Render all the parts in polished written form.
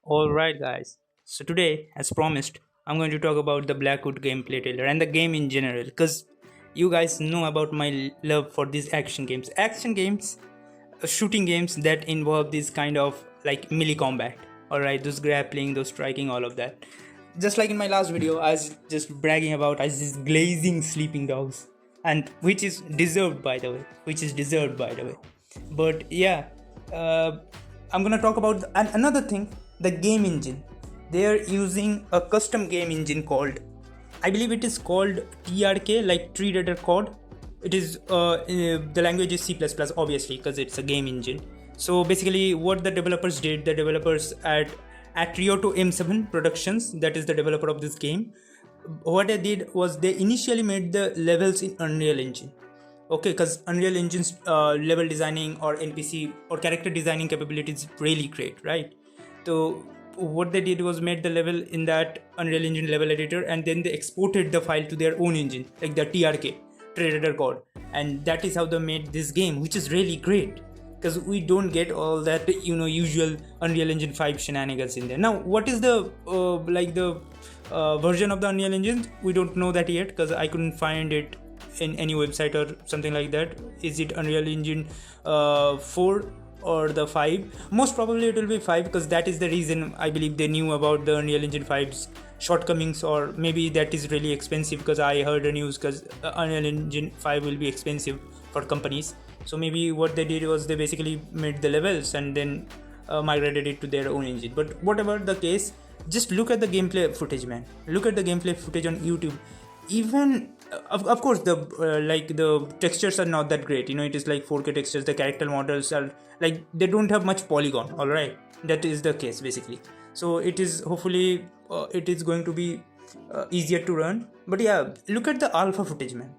Alright, guys. So, today, as promised, I'm going to talk about the Blackwood gameplay trailer and the game in general because you guys know about my love for these action games. Action games, shooting games that involve this kind of like melee combat. Alright, those grappling, those striking, all of that. Just like in my last video, I was just bragging about I was just glazing sleeping dogs, and which is deserved, by the way. But yeah, uh, I'm gonna talk about another thing, the game engine. They are using a custom game engine called, I believe it is called TRK, like Tree Raider Code. It is the language is C++, obviously, because it's a game engine. So basically, what the developers did, the developers at Rio to M7 Productions, that is the developer of this game, what they did was they initially made the levels in Unreal Engine. Okay, because Unreal Engine's level designing or NPC or character designing capabilities really great, right? So what they did was made the level in that Unreal Engine level editor, and then they exported the file to their own engine, like the TRK, Predator Code, and that is how they made this game, which is really great because we don't get all that usual Unreal Engine 5 shenanigans in there. Now, what is the version of the Unreal Engine? We don't know that yet because I couldn't find it in any website or something like that. Is it Unreal Engine 4 or the 5? Most probably it will be 5 because that is the reason I believe they knew about the Unreal Engine 5's shortcomings, or maybe that is really expensive because I heard the news because Unreal Engine 5 will be expensive for companies. So maybe what they did was they basically made the levels and then migrated it to their own engine. But whatever the case, just look at the gameplay footage, man. Look at the gameplay footage on YouTube. Even of course the textures are not that great. It is like 4K textures. The character models are like they don't have much polygon. All right, that is the case basically. So it is hopefully it is going to be easier to run. But yeah, look at the alpha footage, man.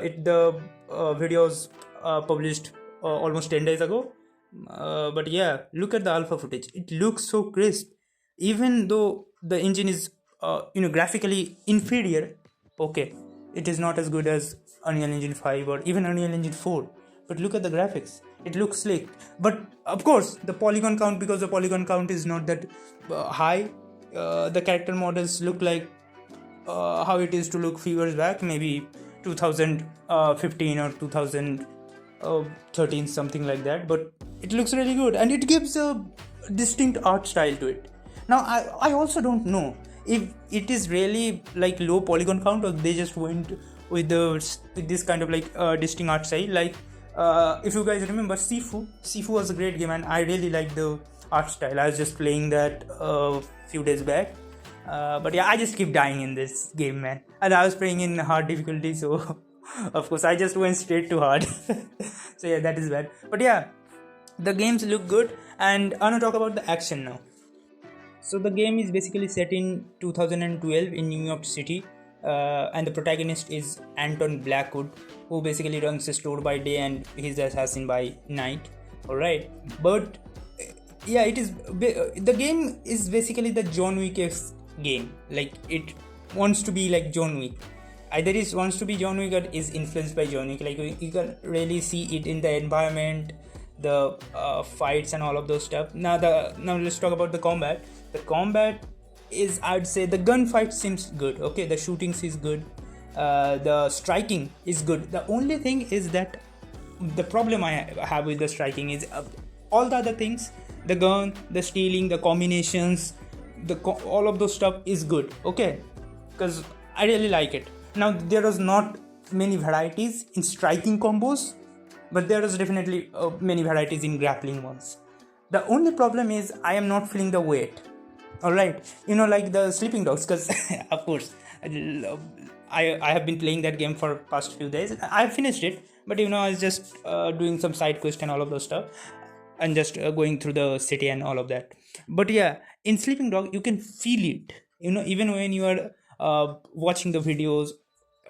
It the videos published almost 10 days ago. But yeah, look at the alpha footage. It looks so crisp, even though the engine is graphically inferior. Okay, it is not as good as Unreal Engine 5 or even Unreal Engine 4, but look at the graphics. It looks slick. But of course, the polygon count, because the polygon count is not that high, the character models look like how it is to look few years back, maybe 2015 or 2013, something like that. But it looks really good and it gives a distinct art style to it. Now, I also don't know if it is really like low polygon count or they just went with this kind of like distinct art style. Like if you guys remember Sifu was a great game and I really liked the art style. I was just playing that a few days back. But yeah, I just keep dying in this game, man. And I was playing in hard difficulty, so of course I just went straight to hard. So yeah, that is bad. But yeah, the games look good, and I want to talk about the action now. So the game is basically set in 2012 in New York City, and the protagonist is Anton Blackwood, who basically runs a store by day and he's the assassin by night. All right, but yeah, the game is basically the John Wick game. Like it wants to be like John Wick. Either it wants to be John Wick or is influenced by John Wick. Like you can really see it in the environment, the fights and all of those stuff. Now let's talk about the combat. The combat is, I'd say, the gunfight seems good. Okay, the shooting is good. The striking is good. The only thing is that the problem I have with the striking is all the other things, the gun, the stealing, the combinations, all of those stuff is good. Okay, because I really like it. Now there is not many varieties in striking combos, but there is definitely many varieties in grappling ones. The only problem is I am not feeling the weight. All right, like the sleeping dogs, because of course I have been playing that game for past few days. I have finished it, but I was just doing some side quest and all of those stuff, and just going through the city and all of that. But yeah, in sleeping dog you can feel it, even when you are watching the videos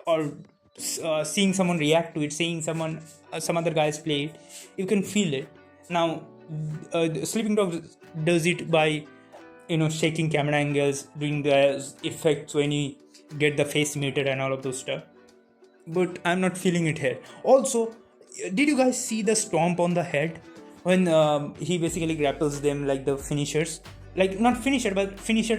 or seeing someone react to it, seeing some other guys play it, you can feel it. Now sleeping dog does it by shaking camera angles, doing the effects when you get the face muted and all of those stuff. But I'm not feeling it here. Also, did you guys see the stomp on the head when he basically grapples them, like the finishers, like not finisher but finisher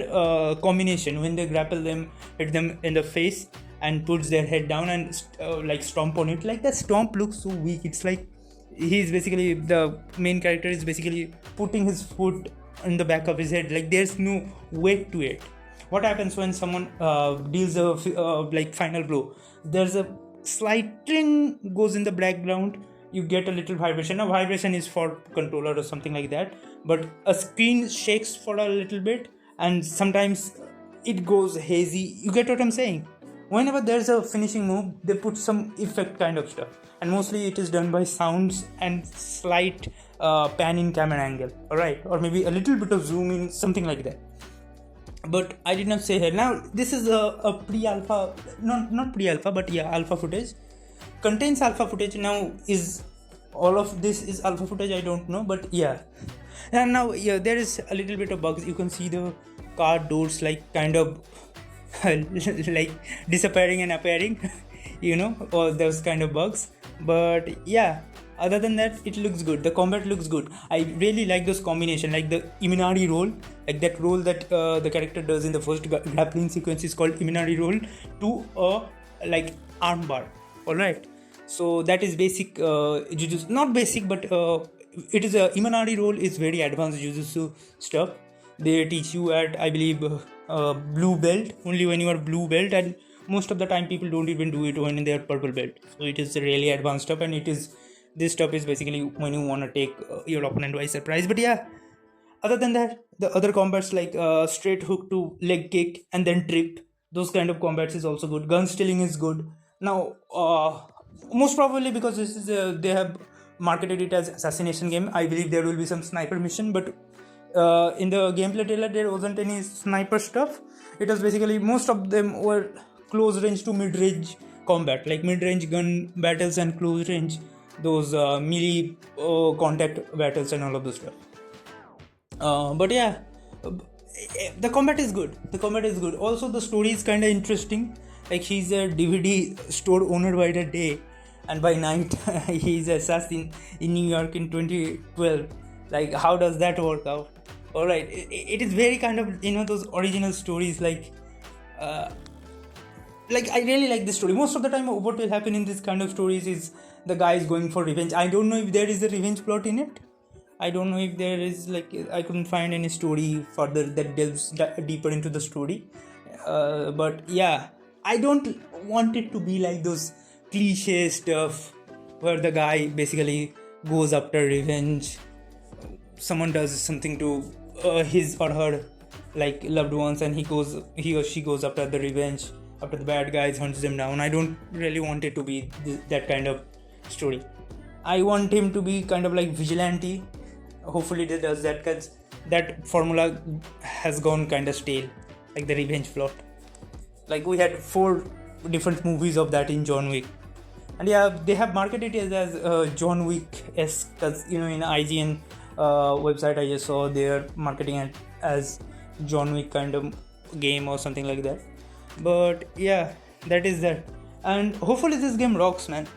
combination, when they grapple them, hit them in the face and puts their head down and like stomp on it. Like that stomp looks so weak. It's like he's basically, the main character is basically putting his foot in the back of his head, like there's no weight to it. What happens when someone deals a like final blow? There's a slight tring goes in the background, you get a little vibration. A vibration is for controller or something like that, but a screen shakes for a little bit and sometimes it goes hazy. You get what I'm saying? Whenever there's a finishing move, they put some effect kind of stuff, and mostly it is done by sounds and slight pan in camera angle, alright, or maybe a little bit of zoom in, something like that. But I did not say here. Now this is a pre-alpha, not pre-alpha, but yeah, alpha footage. Contains alpha footage. Now is all of this is alpha footage? I don't know, but yeah. And now yeah, there is a little bit of bugs. You can see the car doors like kind of like disappearing and appearing, you know, all those kind of bugs. But yeah, other than that, it looks good. The combat looks good. I really like those combination, like the Iminari roll, like that roll that the character does in the first grappling sequence is called Iminari roll to a like armbar. All right, so that is basic jujutsu, not basic, but it is a Iminari roll is very advanced jujutsu stuff. They teach you at, I believe, blue belt, only when you are blue belt, and most of the time people don't even do it when they are purple belt. So it is really advanced stuff, and it is, this stuff is basically when you want to take your opponent by surprise. But yeah, other than that, the other combats like straight hook to leg kick and then trip, those kind of combats is also good. Gun stealing is good. Now most probably because this is they have marketed it as assassination game, I believe there will be some sniper mission, but in the gameplay trailer there wasn't any sniper stuff. It was basically, most of them were close range to mid range combat, like mid range gun battles and close range those melee contact battles and all of those stuff. But yeah, the combat is good. Also the story is kind of interesting. Like he's a DVD store owner by the day, and by night he's an assassin in New York in 2012. Like how does that work out? Alright, it is very kind of, you know, those original stories, like I really like this story. Most of the time what will happen in this kind of stories is the guy is going for revenge. I don't know if there is a revenge plot in it. I don't know if there is, like, I couldn't find any story further that delves deeper into the story. But yeah, I don't want it to be like those cliche stuff where the guy basically goes after revenge. Someone does something to his or her like loved ones, and he or she goes after the revenge, after the bad guys, hunts them down. I don't really want it to be that kind of story. I want him to be kind of like vigilante. Hopefully it does that, because that formula has gone kind of stale, like the revenge plot. Like we had 4 different movies of that in John Wick, and yeah, they have marketed it as John Wick-esque, because, you know, in IGN website I just saw they're marketing it as John Wick kind of game or something like that. But yeah, that is that, and hopefully this game rocks, man.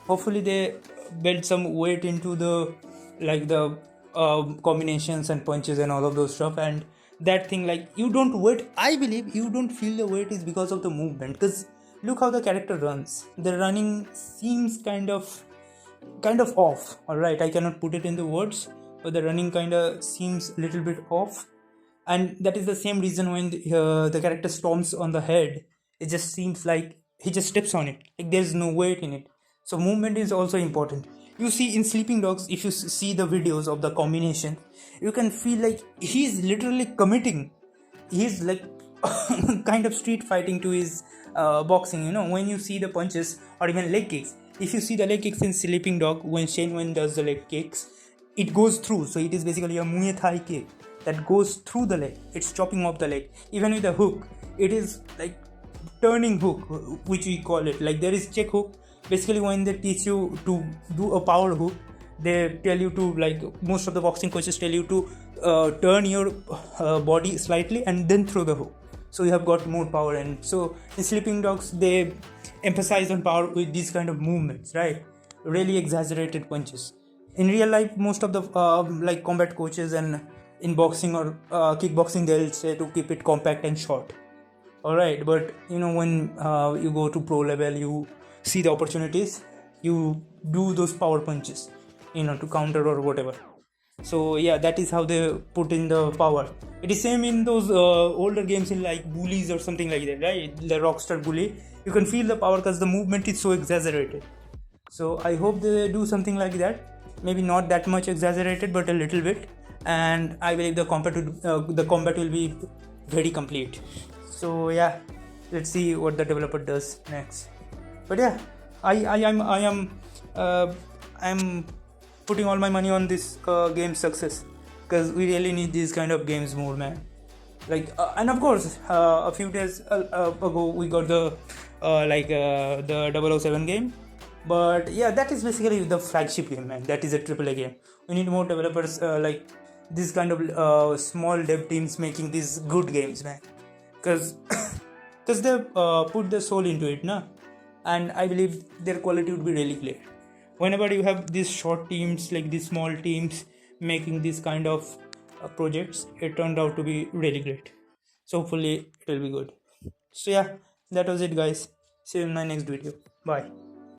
Hopefully they build some weight into the, like, the combinations and punches and all of those stuff, and that thing, like, you don't wait. I believe you don't feel the weight is because of the movement, because look how the character runs. The running seems kind of off. All right, I cannot put it in the words, but the running kind of seems a little bit off, and that is the same reason when the character stomps on the head, it just seems like he just steps on it, like there's no weight in it. So movement is also important. You see in Sleeping Dogs, if you see the videos of the combination, you can feel like he's literally committing. He's like kind of street fighting to his boxing, you know, when you see the punches or even leg kicks. If you see the leg kicks in Sleeping Dog, when Shane Wen does the leg kicks, it goes through. So it is basically a Muay Thai kick that goes through the leg. It's chopping off the leg. Even with the hook, it is like turning hook, which we call it. Like there is check hook. Basically, when they teach you to do a power hook, they tell you to, like, most of the boxing coaches tell you to turn your body slightly and then throw the hook, so you have got more power. And so in Sleeping Dogs, they emphasize on power with these kind of movements, right? Really exaggerated punches. In real life, most of the like combat coaches and in boxing or kickboxing they'll say to keep it compact and short. All right, but when you go to pro level, you see the opportunities, you do those power punches, to counter or whatever. So yeah, that is how they put in the power. It is same in those older games in like bullies or something like that, right? The Rockstar Bully, you can feel the power because the movement is so exaggerated. So I hope they do something like that, maybe not that much exaggerated but a little bit, and I believe the combat will be very complete. So yeah, let's see what the developer does next. But yeah, I'm putting all my money on this game's success, because we really need these kind of games more, man. Like and of course, a few days ago we got the the 007 game. But yeah, that is basically the flagship game, man. That is a AAA game. We need more developers like this kind of small dev teams making these good games, man. Because they put their soul into it, na? And I believe their quality would be really clear. Whenever you have these short teams, like these small teams making these kind of projects, it turned out to be really great. So hopefully it will be good. So yeah, that was it, guys. See you in my next video. Bye.